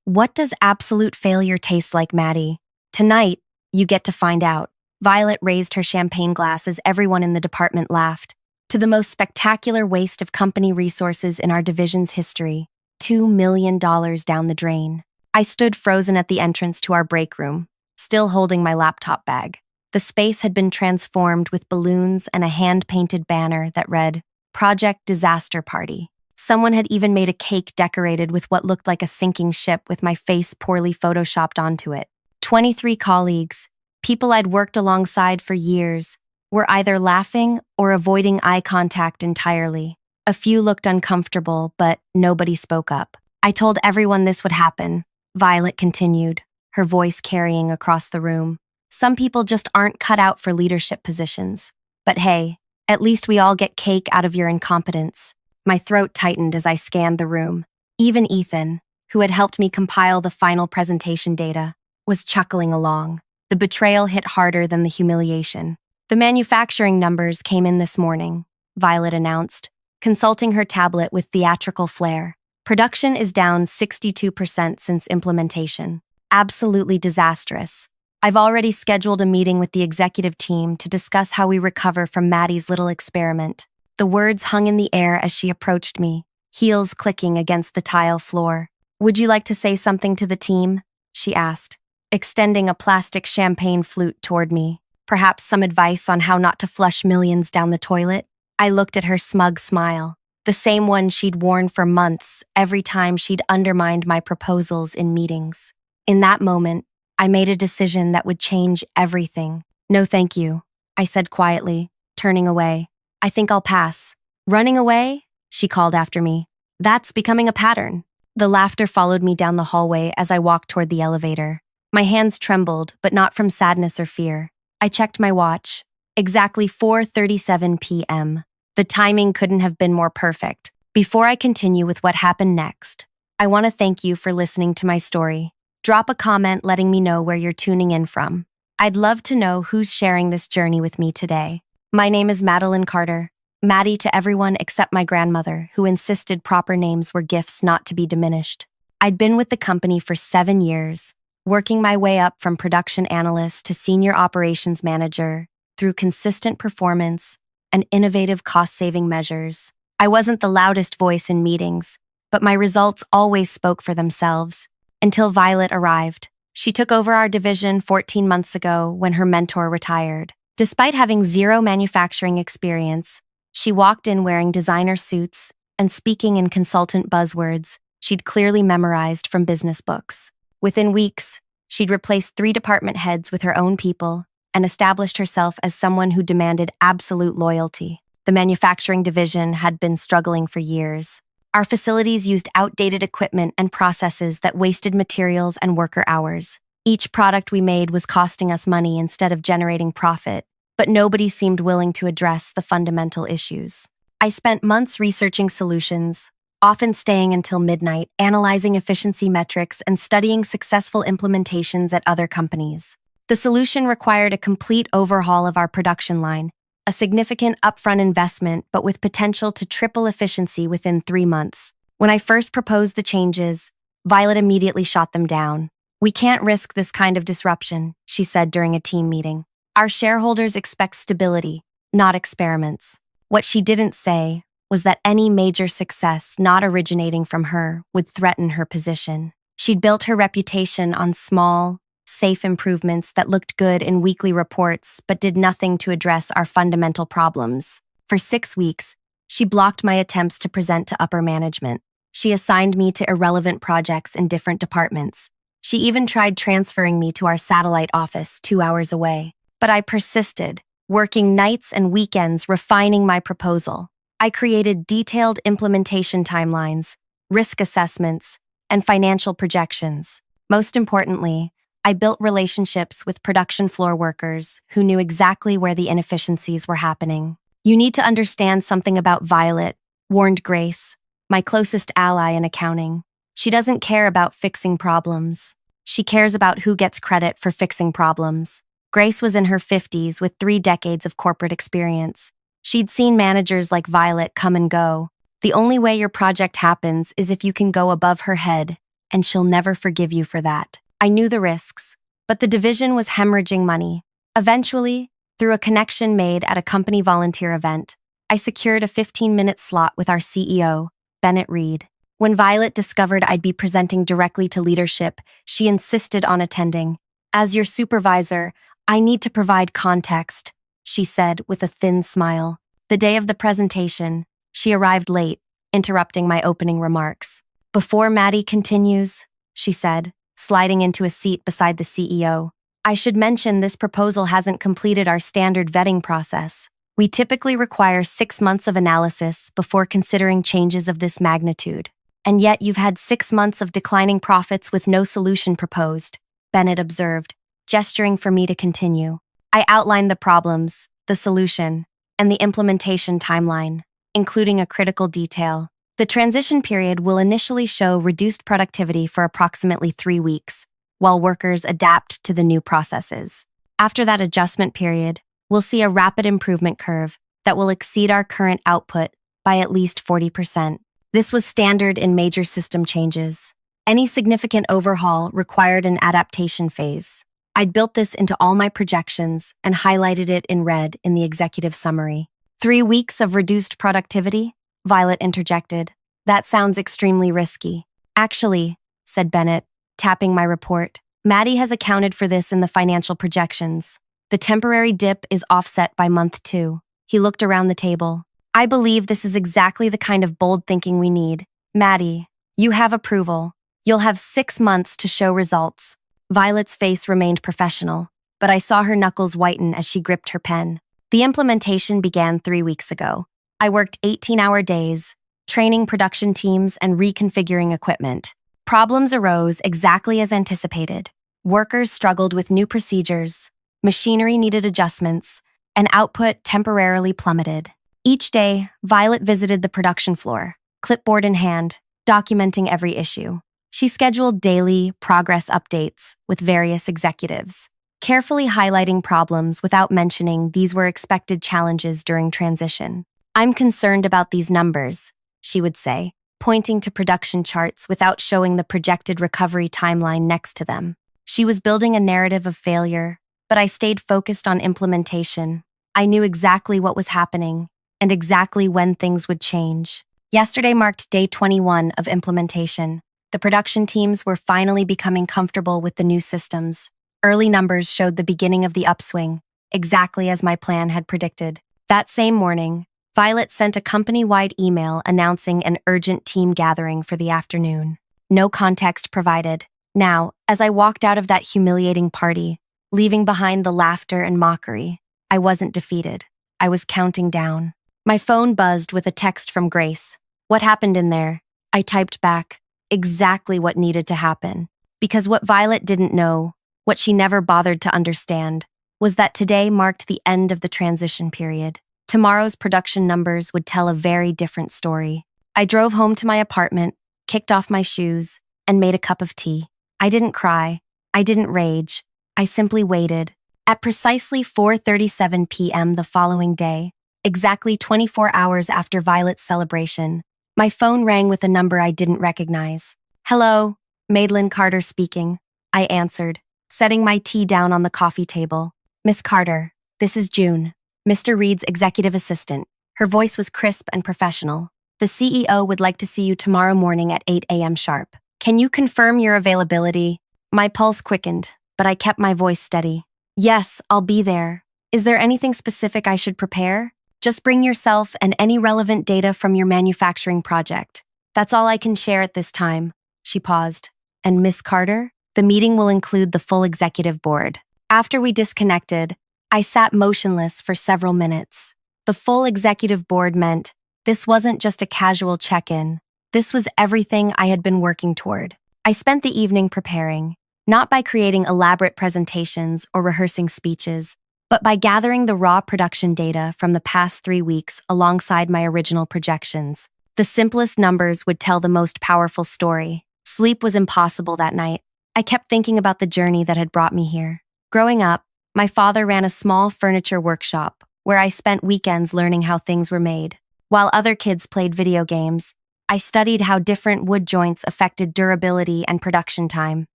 What does absolute failure taste like, Maddie? Tonight, you get to find out. Violet raised her champagne glass as everyone in the department laughed. To the most spectacular waste of company resources in our division's history, $2 million down the drain. I stood frozen at the entrance to our break room, still holding my laptop bag. The space had been transformed with balloons and a hand-painted banner that read, Project Disaster Party. Someone had even made a cake decorated with what looked like a sinking ship with my face poorly photoshopped onto it. 23 colleagues, people I'd worked alongside for years, were either laughing or avoiding eye contact entirely. A few looked uncomfortable, but nobody spoke up. I told everyone this would happen, Violet continued, her voice carrying across the room. Some people just aren't cut out for leadership positions. But hey, at least we all get cake out of your incompetence. My throat tightened as I scanned the room. Even Ethan, who had helped me compile the final presentation data, was chuckling along. The betrayal hit harder than the humiliation. The manufacturing numbers came in this morning, Violet announced, consulting her tablet with theatrical flair. Production is down 62% since implementation. Absolutely disastrous. I've already scheduled a meeting with the executive team to discuss how we recover from Maddie's little experiment. The words hung in the air as she approached me, heels clicking against the tile floor. Would you like to say something to the team? She asked, extending a plastic champagne flute toward me. Perhaps some advice on how not to flush millions down the toilet? I looked at her smug smile, the same one she'd worn for months every time she'd undermined my proposals in meetings. In that moment, I made a decision that would change everything. No, thank you, I said quietly, turning away. I think I'll pass. Running away? She called after me. That's becoming a pattern. The laughter followed me down the hallway as I walked toward the elevator. My hands trembled, but not from sadness or fear. I checked my watch. Exactly 4:37 p.m. The timing couldn't have been more perfect. Before I continue with what happened next, I want to thank you for listening to my story. Drop a comment letting me know where you're tuning in from. I'd love to know who's sharing this journey with me today. My name is Madeline Carter, Maddie to everyone except my grandmother, who insisted proper names were gifts not to be diminished. I'd been with the company for 7 years, working my way up from production analyst to senior operations manager through consistent performance and innovative cost-saving measures. I wasn't the loudest voice in meetings, but my results always spoke for themselves. Until Violet arrived. She took over our division 14 months ago when her mentor retired. Despite having zero manufacturing experience, she walked in wearing designer suits and speaking in consultant buzzwords she'd clearly memorized from business books. Within weeks, she'd replaced 3 department heads with her own people and established herself as someone who demanded absolute loyalty. The manufacturing division had been struggling for years. Our facilities used outdated equipment and processes that wasted materials and worker hours. Each product we made was costing us money instead of generating profit, but nobody seemed willing to address the fundamental issues. I spent months researching solutions, often staying until midnight, analyzing efficiency metrics and studying successful implementations at other companies. The solution required a complete overhaul of our production line, a significant upfront investment, but with potential to triple efficiency within 3 months. When I first proposed the changes, Violet immediately shot them down. We can't risk this kind of disruption, she said during a team meeting. Our shareholders expect stability, not experiments. What she didn't say was that any major success not originating from her would threaten her position. She'd built her reputation on small, safe improvements that looked good in weekly reports but did nothing to address our fundamental problems. For 6 weeks, she blocked my attempts to present to upper management. She assigned me to irrelevant projects in different departments. She even tried transferring me to our satellite office 2 hours away. But I persisted, working nights and weekends refining my proposal. I created detailed implementation timelines, risk assessments, and financial projections. Most importantly, I built relationships with production floor workers who knew exactly where the inefficiencies were happening. You need to understand something about Violet, warned Grace, my closest ally in accounting. She doesn't care about fixing problems. She cares about who gets credit for fixing problems. Grace was in her 50s with 3 decades of corporate experience. She'd seen managers like Violet come and go. The only way your project happens is if you can go above her head and she'll never forgive you for that. I knew the risks, but the division was hemorrhaging money. Eventually, through a connection made at a company volunteer event, I secured a 15-minute slot with our CEO, Bennett Reed. When Violet discovered I'd be presenting directly to leadership, she insisted on attending. As your supervisor, I need to provide context, she said with a thin smile. The day of the presentation, she arrived late, interrupting my opening remarks. Before Maddie continues, she said, sliding into a seat beside the CEO, I should mention this proposal hasn't completed our standard vetting process. We typically require 6 months of analysis before considering changes of this magnitude. And yet you've had 6 months of declining profits with no solution proposed, Bennett observed, gesturing for me to continue. I outlined the problems, the solution, and the implementation timeline, including a critical detail. The transition period will initially show reduced productivity for approximately 3 weeks, while workers adapt to the new processes. After that adjustment period, we'll see a rapid improvement curve that will exceed our current output by at least 40%. This was standard in major system changes. Any significant overhaul required an adaptation phase. I'd built this into all my projections and highlighted it in red in the executive summary. 3 weeks of reduced productivity? Violet interjected. That sounds extremely risky. Actually, said Bennett, tapping my report, Maddie has accounted for this in the financial projections. The temporary dip is offset by month 2. He looked around the table. I believe this is exactly the kind of bold thinking we need. Maddie, you have approval. You'll have 6 months to show results. Violet's face remained professional, but I saw her knuckles whiten as she gripped her pen. The implementation began 3 weeks ago. I worked 18-hour days, training production teams and reconfiguring equipment. Problems arose exactly as anticipated. Workers struggled with new procedures, machinery needed adjustments, and output temporarily plummeted. Each day, Violet visited the production floor, clipboard in hand, documenting every issue. She scheduled daily progress updates with various executives, carefully highlighting problems without mentioning these were expected challenges during transition. I'm concerned about these numbers, she would say, pointing to production charts without showing the projected recovery timeline next to them. She was building a narrative of failure, but I stayed focused on implementation. I knew exactly what was happening and exactly when things would change. Yesterday marked day 21 of implementation. The production teams were finally becoming comfortable with the new systems. Early numbers showed the beginning of the upswing, exactly as my plan had predicted. That same morning, Violet sent a company-wide email announcing an urgent team gathering for the afternoon. No context provided. Now, as I walked out of that humiliating party, leaving behind the laughter and mockery, I wasn't defeated. I was counting down. My phone buzzed with a text from Grace. What happened in there? I typed back, exactly what needed to happen. Because what Violet didn't know, what she never bothered to understand, was that today marked the end of the transition period. Tomorrow's production numbers would tell a very different story. I drove home to my apartment, kicked off my shoes, and made a cup of tea. I didn't cry. I didn't rage. I simply waited. At precisely 4:37 p.m. the following day, exactly 24 hours after Violet's celebration, my phone rang with a number I didn't recognize. Hello, Madeline Carter speaking, I answered, setting my tea down on the coffee table. Miss Carter, this is June, Mr. Reed's executive assistant. Her voice was crisp and professional. The CEO would like to see you tomorrow morning at 8 a.m. sharp. Can you confirm your availability? My pulse quickened, but I kept my voice steady. Yes, I'll be there. Is there anything specific I should prepare? Just bring yourself and any relevant data from your manufacturing project. That's all I can share at this time. She paused. And Miss Carter? The meeting will include the full executive board. After we disconnected, I sat motionless for several minutes. The full executive board meant this wasn't just a casual check-in. This was everything I had been working toward. I spent the evening preparing, not by creating elaborate presentations or rehearsing speeches, but by gathering the raw production data from the past 3 weeks alongside my original projections. The simplest numbers would tell the most powerful story. Sleep was impossible that night. I kept thinking about the journey that had brought me here. Growing up, my father ran a small furniture workshop where I spent weekends learning how things were made. While other kids played video games, I studied how different wood joints affected durability and production time.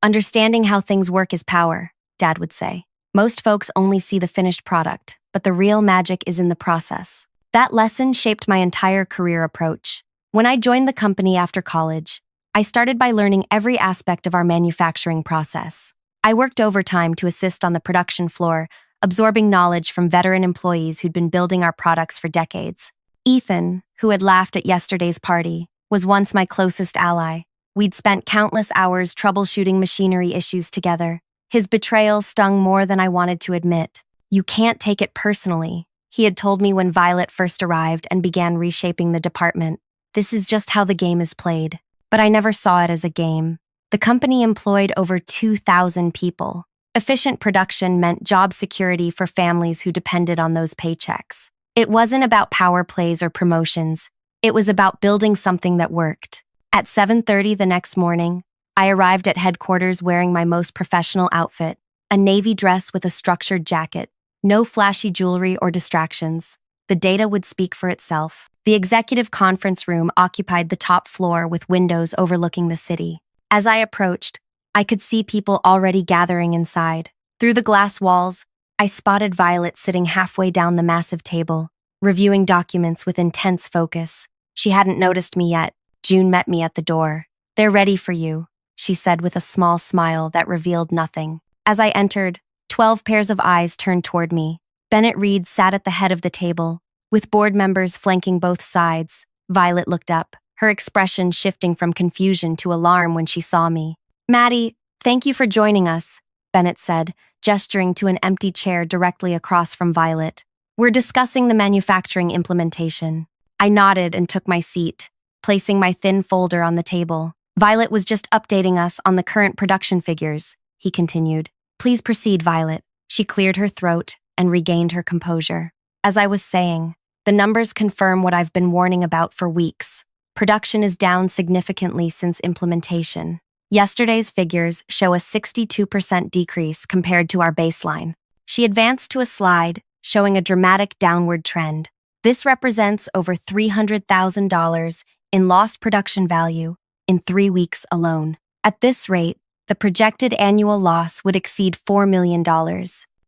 Understanding how things work is power, Dad would say. Most folks only see the finished product, but the real magic is in the process. That lesson shaped my entire career approach. When I joined the company after college, I started by learning every aspect of our manufacturing process. I worked overtime to assist on the production floor, absorbing knowledge from veteran employees who'd been building our products for decades. Ethan, who had laughed at yesterday's party, was once my closest ally. We'd spent countless hours troubleshooting machinery issues together. His betrayal stung more than I wanted to admit. "You can't take it personally," he had told me when Violet first arrived and began reshaping the department. "This is just how the game is played." But I never saw it as a game. The company employed over 2,000 people. Efficient production meant job security for families who depended on those paychecks. It wasn't about power plays or promotions. It was about building something that worked. At 7:30 the next morning, I arrived at headquarters wearing my most professional outfit, a navy dress with a structured jacket, no flashy jewelry or distractions. The data would speak for itself. The executive conference room occupied the top floor with windows overlooking the city. As I approached, I could see people already gathering inside. Through the glass walls, I spotted Violet sitting halfway down the massive table, reviewing documents with intense focus. She hadn't noticed me yet. June met me at the door. "They're ready for you," she said with a small smile that revealed nothing. As I entered, 12 pairs of eyes turned toward me. Bennett Reed sat at the head of the table, with board members flanking both sides. Violet looked up, her expression shifting from confusion to alarm when she saw me. "Maddie, thank you for joining us," Bennett said, gesturing to an empty chair directly across from Violet. "We're discussing the manufacturing implementation." I nodded and took my seat, placing my thin folder on the table. "Violet was just updating us on the current production figures," he continued. "Please proceed, Violet." She cleared her throat and regained her composure. "As I was saying, the numbers confirm what I've been warning about for weeks. Production is down significantly since implementation. Yesterday's figures show a 62% decrease compared to our baseline." She advanced to a slide, showing a dramatic downward trend. "This represents over $300,000 in lost production value in 3 weeks alone. At this rate, the projected annual loss would exceed $4 million.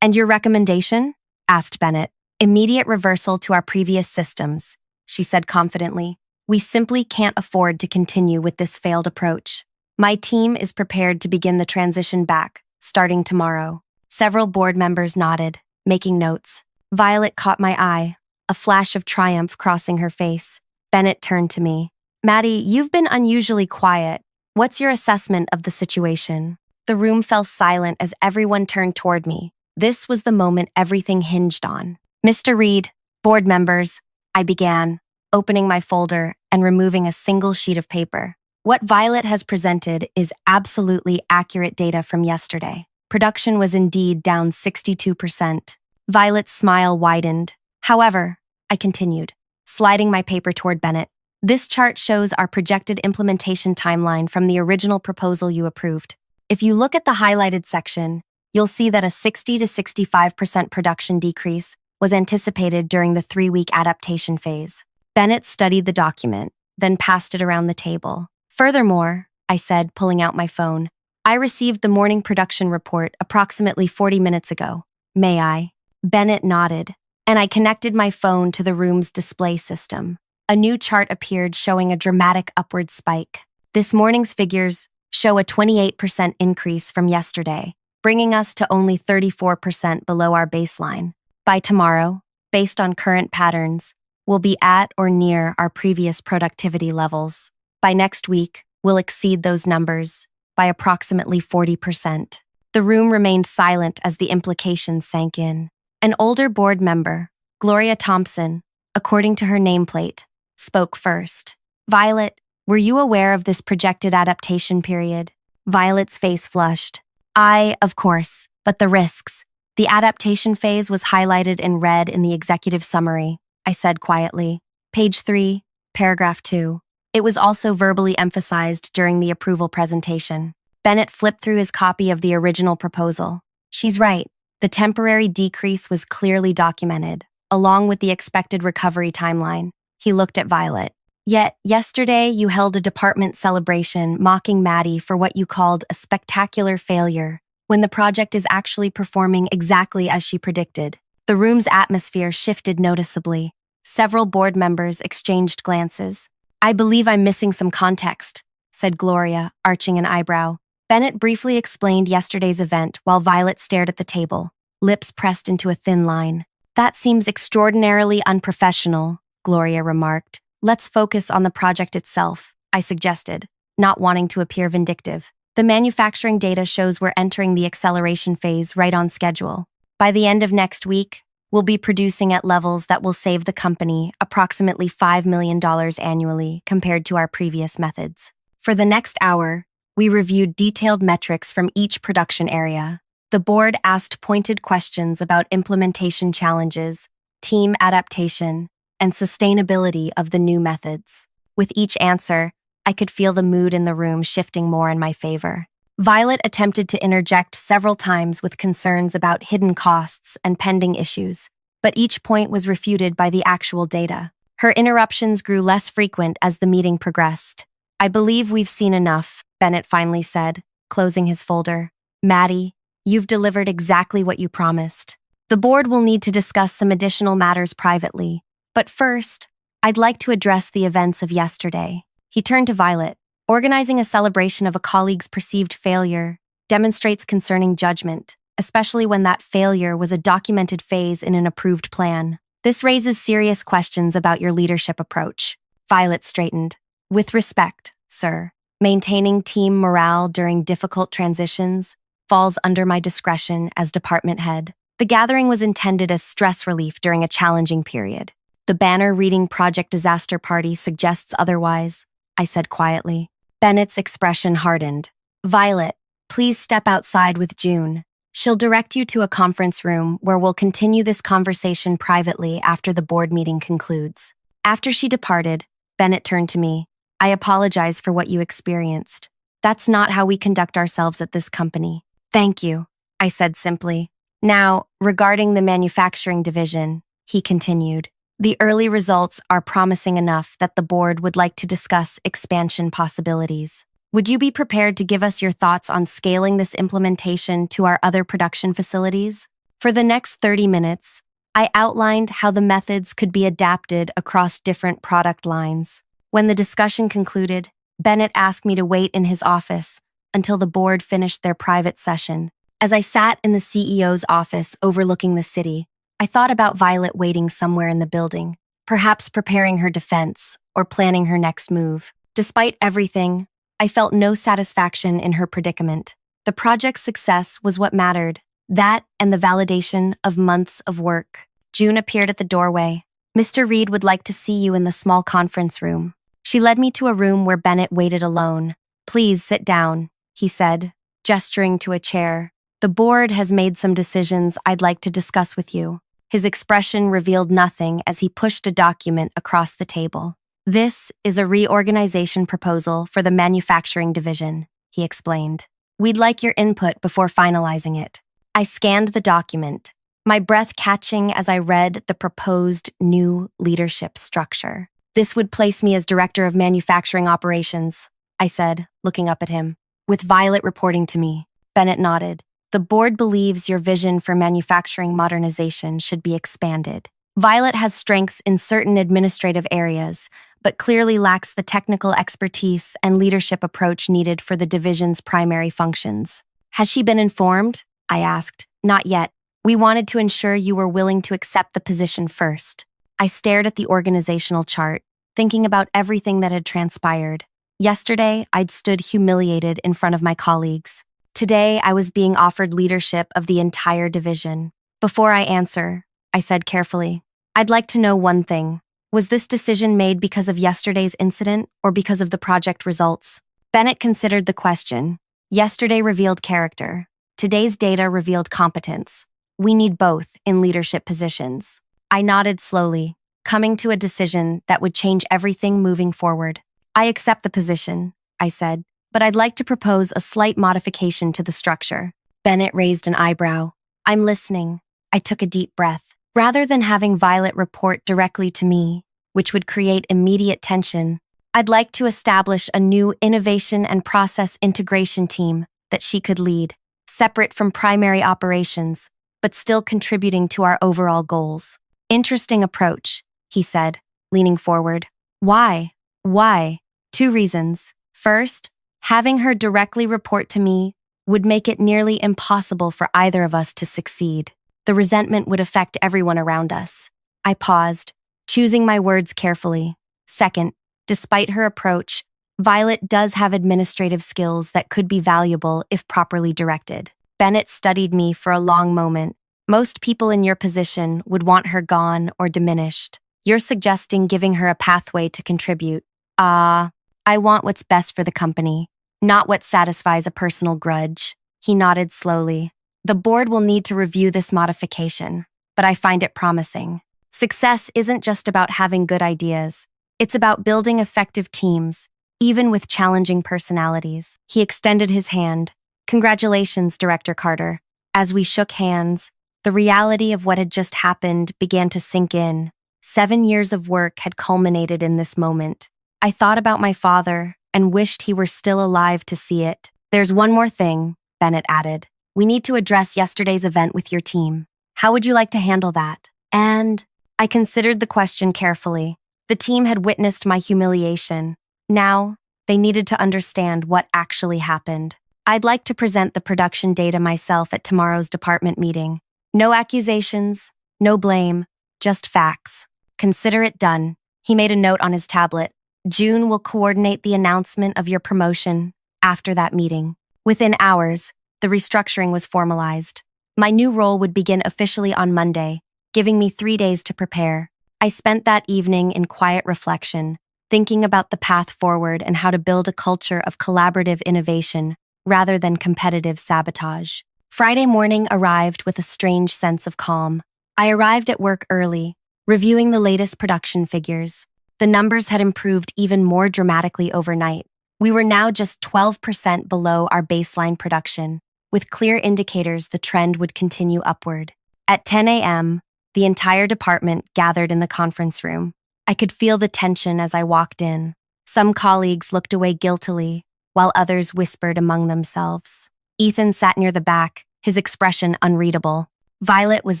"And your recommendation?" asked Bennett. "Immediate reversal to our previous systems," she said confidently. "We simply can't afford to continue with this failed approach. My team is prepared to begin the transition back, starting tomorrow." Several board members nodded, making notes. Violet caught my eye, a flash of triumph crossing her face. Bennett turned to me. "Maddie, you've been unusually quiet. What's your assessment of the situation?" The room fell silent as everyone turned toward me. This was the moment everything hinged on. "Mr. Reed, board members," I began, opening my folder and removing a single sheet of paper. "What Violet has presented is absolutely accurate data from yesterday. Production was indeed down 62%. Violet's smile widened. "However," I continued, sliding my paper toward Bennett, "this chart shows our projected implementation timeline from the original proposal you approved. If you look at the highlighted section, you'll see that a 60 to 65% production decrease was anticipated during the 3-week adaptation phase." Bennett studied the document, then passed it around the table. "Furthermore," I said, pulling out my phone, "I received the morning production report approximately 40 minutes ago. May I?" Bennett nodded, and I connected my phone to the room's display system. A new chart appeared showing a dramatic upward spike. This morning's figures show a 28% increase from yesterday, bringing us to only 34% below our baseline. By tomorrow, based on current patterns, we'll be at or near our previous productivity levels. By next week, we'll exceed those numbers by approximately 40%. The room remained silent as the implications sank in. An older board member, Gloria Thompson, according to her nameplate, spoke first. "Violet, were you aware of this projected adaptation period?" Violet's face flushed. Of course, but the risks." "The adaptation phase was highlighted in red in the executive summary," I said quietly. "Page 3, paragraph 2. It was also verbally emphasized during the approval presentation." Bennett flipped through his copy of the original proposal. "She's right. The temporary decrease was clearly documented, along with the expected recovery timeline." He looked at Violet. Yet, yesterday you held a department celebration mocking Maddie for what you called a spectacular failure, when the project is actually performing exactly as she predicted. The room's atmosphere shifted noticeably. Several board members exchanged glances. "I believe I'm missing some context," said Gloria, arching an eyebrow. Bennett briefly explained yesterday's event while Violet stared at the table, lips pressed into a thin line. "That seems extraordinarily unprofessional," Gloria remarked. "Let's focus on the project itself," I suggested, not wanting to appear vindictive. "The manufacturing data shows we're entering the acceleration phase right on schedule. By the end of next week, we'll be producing at levels that will save the company approximately $5 million annually compared to our previous methods." For the next hour, we reviewed detailed metrics from each production area. The board asked pointed questions about implementation challenges, team adaptation, and sustainability of the new methods. With each answer, I could feel the mood in the room shifting more in my favor. Violet attempted to interject several times with concerns about hidden costs and pending issues, but each point was refuted by the actual data. Her interruptions grew less frequent as the meeting progressed. "I believe we've seen enough," Bennett finally said, closing his folder. "Maddie, you've delivered exactly what you promised. The board will need to discuss some additional matters privately, but first, I'd like to address the events of yesterday." He turned to Violet. "Organizing a celebration of a colleague's perceived failure demonstrates concerning judgment, especially when that failure was a documented phase in an approved plan. This raises serious questions about your leadership approach." Violet straightened. "With respect, sir, maintaining team morale during difficult transitions falls under my discretion as department head. The gathering was intended as stress relief during a challenging period. The banner reading Project Disaster Party suggests otherwise," I said quietly. Bennett's expression hardened. "Violet, please step outside with June. She'll direct you to a conference room where we'll continue this conversation privately after the board meeting concludes." After she departed, Bennett turned to me. "I apologize for what you experienced. That's not how we conduct ourselves at this company." "Thank you," I said simply. "Now, regarding the manufacturing division," he continued, "the early results are promising enough that the board would like to discuss expansion possibilities. Would you be prepared to give us your thoughts on scaling this implementation to our other production facilities?" For the next 30 minutes, I outlined how the methods could be adapted across different product lines. When the discussion concluded, Bennett asked me to wait in his office until the board finished their private session. As I sat in the CEO's office overlooking the city, I thought about Violet waiting somewhere in the building, perhaps preparing her defense or planning her next move. Despite everything, I felt no satisfaction in her predicament. The project's success was what mattered, that and the validation of months of work. June appeared at the doorway. "Mr. Reed would like to see you in the small conference room." She led me to a room where Bennett waited alone. "Please sit down," he said, gesturing to a chair. "The board has made some decisions I'd like to discuss with you." His expression revealed nothing as he pushed a document across the table. "This is a reorganization proposal for the manufacturing division," he explained. "We'd like your input before finalizing it." I scanned the document, my breath catching as I read the proposed new leadership structure. "This would place me as Director of Manufacturing Operations," I said, looking up at him. "With Violet reporting to me." Bennett nodded. "The board believes your vision for manufacturing modernization should be expanded. Violet has strengths in certain administrative areas, but clearly lacks the technical expertise and leadership approach needed for the division's primary functions." "Has she been informed?" I asked. "Not yet. We wanted to ensure you were willing to accept the position first." I stared at the organizational chart, thinking about everything that had transpired. Yesterday, I'd stood humiliated in front of my colleagues. Today, I was being offered leadership of the entire division. "Before I answer," I said carefully, "I'd like to know one thing. Was this decision made because of yesterday's incident or because of the project results?" Bennett considered the question. "Yesterday revealed character. Today's data revealed competence. We need both in leadership positions." I nodded slowly, coming to a decision that would change everything moving forward. "I accept the position," I said, "but I'd like to propose a slight modification to the structure." Bennett raised an eyebrow. "I'm listening." I took a deep breath. Rather than having Violet report directly to me, which would create immediate tension. I'd like to establish a new innovation and process integration team that she could lead, separate from primary operations, but still contributing to our overall goals. Interesting approach, he said, leaning forward. Why? Why? 2 reasons. First, having her directly report to me would make it nearly impossible for either of us to succeed. The resentment would affect everyone around us. I paused, choosing my words carefully. Second, despite her approach, Violet does have administrative skills that could be valuable if properly directed. Bennett studied me for a long moment. Most people in your position would want her gone or diminished. You're suggesting giving her a pathway to contribute. I want what's best for the company, not what satisfies a personal grudge. He nodded slowly. The board will need to review this modification, but I find it promising. Success isn't just about having good ideas. It's about building effective teams, even with challenging personalities. He extended his hand. Congratulations, Director Carter. As we shook hands, the reality of what had just happened began to sink in. 7 years of work had culminated in this moment. I thought about my father and wished he were still alive to see it. There's one more thing, Bennett added. We need to address yesterday's event with your team. How would you like to handle that? And I considered the question carefully. The team had witnessed my humiliation. Now, they needed to understand what actually happened. I'd like to present the production data myself at tomorrow's department meeting. No accusations, no blame, just facts. Consider it done. He made a note on his tablet. June will coordinate the announcement of your promotion after that meeting. Within hours, the restructuring was formalized. My new role would begin officially on Monday, giving me 3 days to prepare. I spent that evening in quiet reflection, thinking about the path forward and how to build a culture of collaborative innovation rather than competitive sabotage. Friday morning arrived with a strange sense of calm. I arrived at work early, reviewing the latest production figures. The numbers had improved even more dramatically overnight. We were now just 12% below our baseline production, with clear indicators the trend would continue upward. At 10 a.m., the entire department gathered in the conference room. I could feel the tension as I walked in. Some colleagues looked away guiltily, while others whispered among themselves. Ethan sat near the back, his expression unreadable. Violet was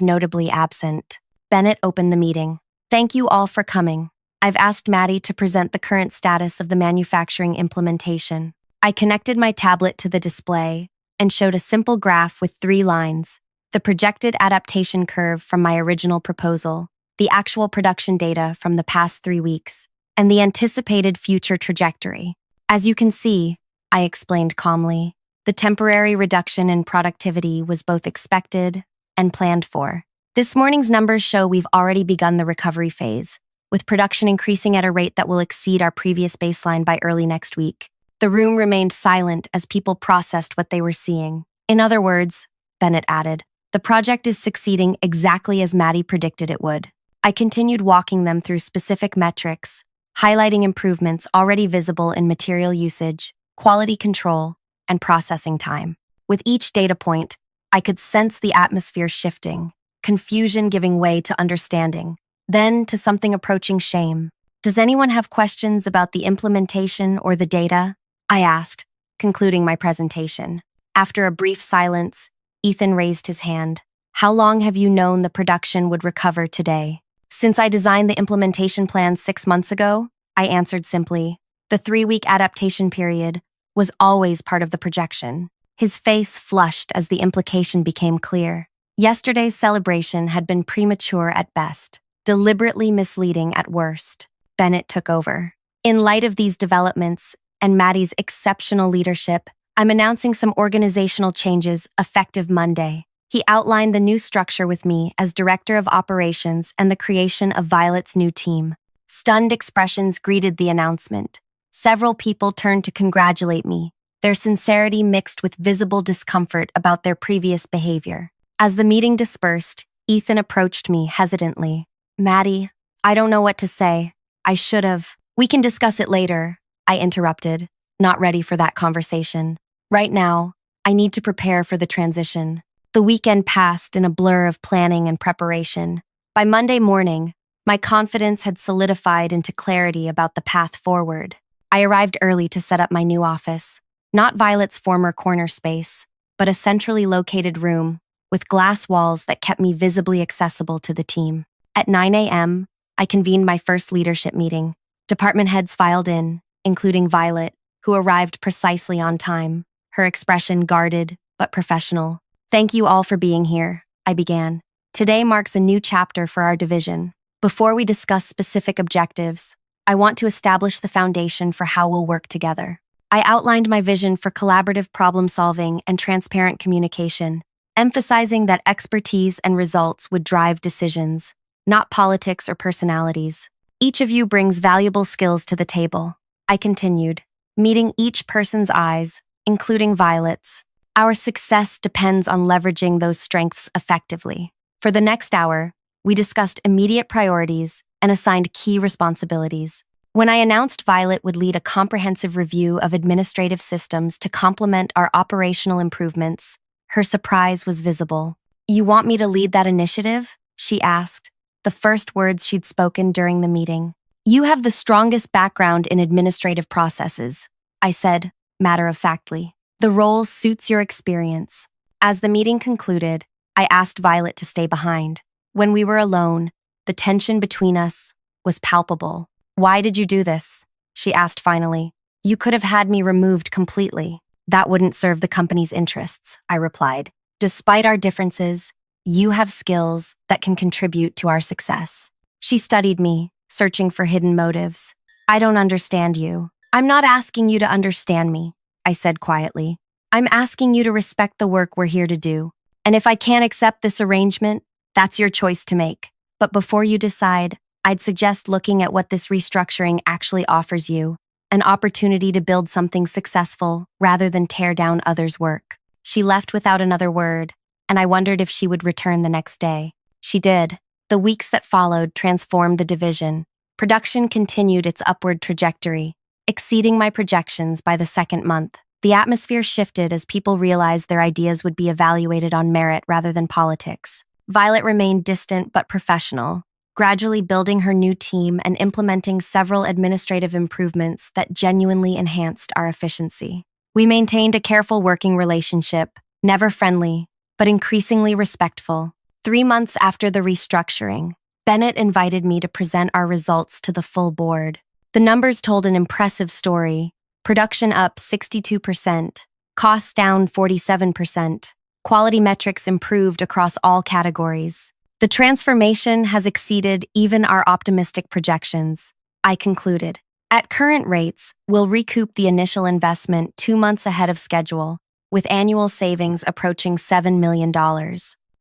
notably absent. Bennett opened the meeting. Thank you all for coming. I've asked Maddie to present the current status of the manufacturing implementation. I connected my tablet to the display and showed a simple graph with 3 lines: the projected adaptation curve from my original proposal, the actual production data from the past 3 weeks, and the anticipated future trajectory. As you can see, I explained calmly, the temporary reduction in productivity was both expected and planned for. This morning's numbers show we've already begun the recovery phase, with production increasing at a rate that will exceed our previous baseline by early next week. The room remained silent as people processed what they were seeing. In other words, Bennett added, the project is succeeding exactly as Maddie predicted it would. I continued walking them through specific metrics, highlighting improvements already visible in material usage, quality control, and processing time. With each data point, I could sense the atmosphere shifting, confusion giving way to understanding, then to something approaching shame. Does anyone have questions about the implementation or the data? I asked, concluding my presentation. After a brief silence, Ethan raised his hand. How long have you known the production would recover today? Since I designed the implementation plan 6 months ago, I answered simply. The 3-week adaptation period was always part of the projection. His face flushed as the implication became clear. Yesterday's celebration had been premature at best, deliberately misleading at worst. Bennett took over. In light of these developments and Maddie's exceptional leadership, I'm announcing some organizational changes effective Monday. He outlined the new structure with me as Director of Operations and the creation of Violet's new team. Stunned expressions greeted the announcement. Several people turned to congratulate me, their sincerity mixed with visible discomfort about their previous behavior. As the meeting dispersed, Ethan approached me hesitantly. Maddie, I don't know what to say. I should have. We can discuss it later, I interrupted, not ready for that conversation. Right now, I need to prepare for the transition. The weekend passed in a blur of planning and preparation. By Monday morning, My confidence had solidified into clarity about the path forward. I arrived early to set up my new office, not Violet's former corner space, but a centrally located room with glass walls that kept me visibly accessible to the team. At 9 a.m., I convened my first leadership meeting. Department heads filed in, including Violet, who arrived precisely on time, her expression guarded but professional. "Thank you all for being here," I began. "Today marks a new chapter for our division. Before we discuss specific objectives, I want to establish the foundation for how we'll work together." I outlined my vision for collaborative problem-solving and transparent communication, emphasizing that expertise and results would drive decisions, not politics or personalities. "Each of you brings valuable skills to the table," I continued, meeting each person's eyes, including Violet's. "Our success depends on leveraging those strengths effectively." For the next hour, we discussed immediate priorities and assigned key responsibilities. When I announced Violet would lead a comprehensive review of administrative systems to complement our operational improvements, her surprise was visible. "You want me to lead that initiative?" she asked, the first words she'd spoken during the meeting. "You have the strongest background in administrative processes," I said, matter-of-factly. "The role suits your experience." As the meeting concluded, I asked Violet to stay behind. When we were alone, the tension between us was palpable. "Why did you do this?" she asked finally. "You could have had me removed completely." "That wouldn't serve the company's interests," I replied. "Despite our differences, you have skills that can contribute to our success." She studied me, searching for hidden motives. "I don't understand you." "I'm not asking you to understand me," I said quietly. "I'm asking you to respect the work we're here to do. And if I can't accept this arrangement, that's your choice to make. But before you decide, I'd suggest looking at what this restructuring actually offers you, an opportunity to build something successful rather than tear down others' work." She left without another word, and I wondered if she would return the next day. She did. The weeks that followed transformed the division. Production continued its upward trajectory, exceeding my projections by the second month. The atmosphere shifted as people realized their ideas would be evaluated on merit rather than politics. Violet remained distant but professional, gradually building her new team and implementing several administrative improvements that genuinely enhanced our efficiency. We maintained a careful working relationship, never friendly, but increasingly respectful. 3 months after the restructuring, Bennett invited me to present our results to the full board. The numbers told an impressive story: production up 62%, costs down 47%, quality metrics improved across all categories. "The transformation has exceeded even our optimistic projections," I concluded. "At current rates, we'll recoup the initial investment 2 months ahead of schedule, with annual savings approaching $7 million.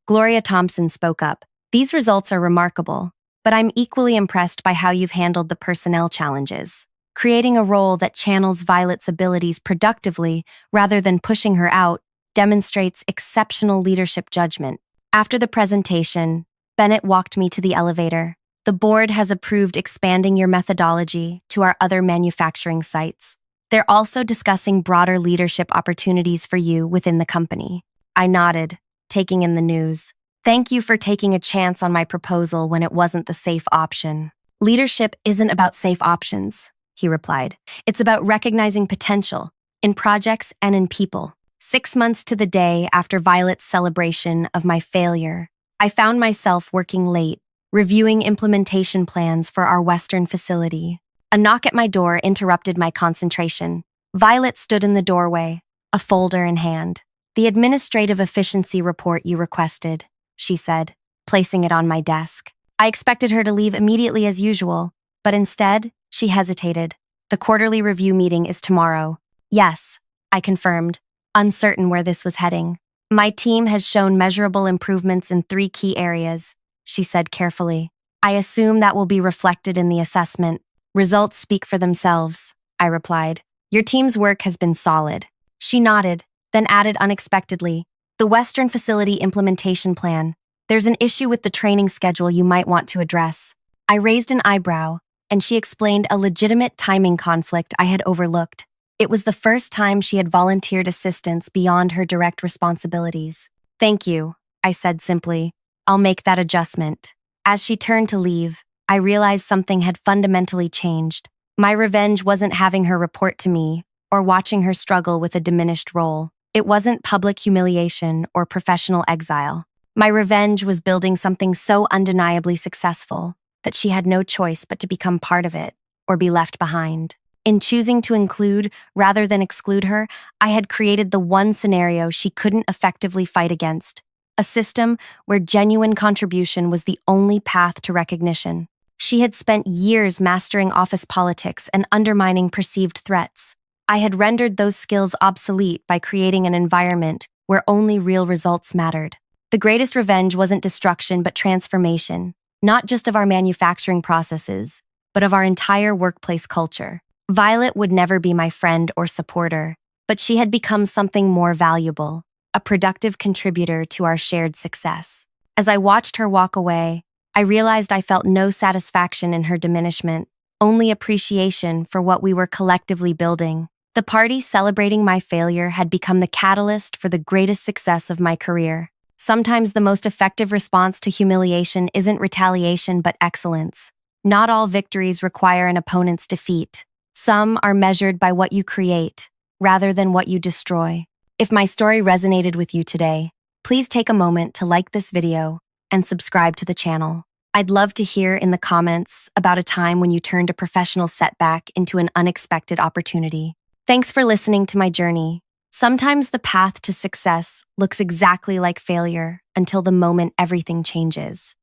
Gloria Thompson spoke up. "These results are remarkable, but I'm equally impressed by how you've handled the personnel challenges. Creating a role that channels Violet's abilities productively rather than pushing her out demonstrates exceptional leadership judgment." After the presentation, Bennett walked me to the elevator. "The board has approved expanding your methodology to our other manufacturing sites. They're also discussing broader leadership opportunities for you within the company." I nodded, taking in the news. "Thank you for taking a chance on my proposal when it wasn't the safe option." "Leadership isn't about safe options," he replied. "It's about recognizing potential in projects and in people." 6 months to the day after Violet's celebration of my failure, I found myself working late, reviewing implementation plans for our Western facility. A knock at my door interrupted my concentration. Violet stood in the doorway, a folder in hand. "The administrative efficiency report you requested," she said, placing it on my desk. I expected her to leave immediately as usual, but instead, she hesitated. "The quarterly review meeting is tomorrow." "Yes," I confirmed, uncertain where this was heading. "My team has shown measurable improvements in 3 key areas," she said carefully. "I assume that will be reflected in the assessment." "Results speak for themselves," I replied. "Your team's work has been solid." She nodded, then added unexpectedly, "The Western Facility Implementation Plan. There's an issue with the training schedule you might want to address." I raised an eyebrow, and she explained a legitimate timing conflict I had overlooked. It was the first time she had volunteered assistance beyond her direct responsibilities. "Thank you," I said simply. "I'll make that adjustment." As she turned to leave, I realized something had fundamentally changed. My revenge wasn't having her report to me or watching her struggle with a diminished role. It wasn't public humiliation or professional exile. My revenge was building something so undeniably successful that she had no choice but to become part of it or be left behind. In choosing to include rather than exclude her, I had created the one scenario she couldn't effectively fight against, a system where genuine contribution was the only path to recognition. She had spent years mastering office politics and undermining perceived threats. I had rendered those skills obsolete by creating an environment where only real results mattered. The greatest revenge wasn't destruction but transformation, not just of our manufacturing processes, but of our entire workplace culture. Violet would never be my friend or supporter, but she had become something more valuable, a productive contributor to our shared success. As I watched her walk away, I realized I felt no satisfaction in her diminishment, only appreciation for what we were collectively building. The party celebrating my failure had become the catalyst for the greatest success of my career. Sometimes the most effective response to humiliation isn't retaliation but excellence. Not all victories require an opponent's defeat. Some are measured by what you create, rather than what you destroy. If my story resonated with you today, please take a moment to like this video and subscribe to the channel. I'd love to hear in the comments about a time when you turned a professional setback into an unexpected opportunity. Thanks for listening to my journey. Sometimes the path to success looks exactly like failure until the moment everything changes.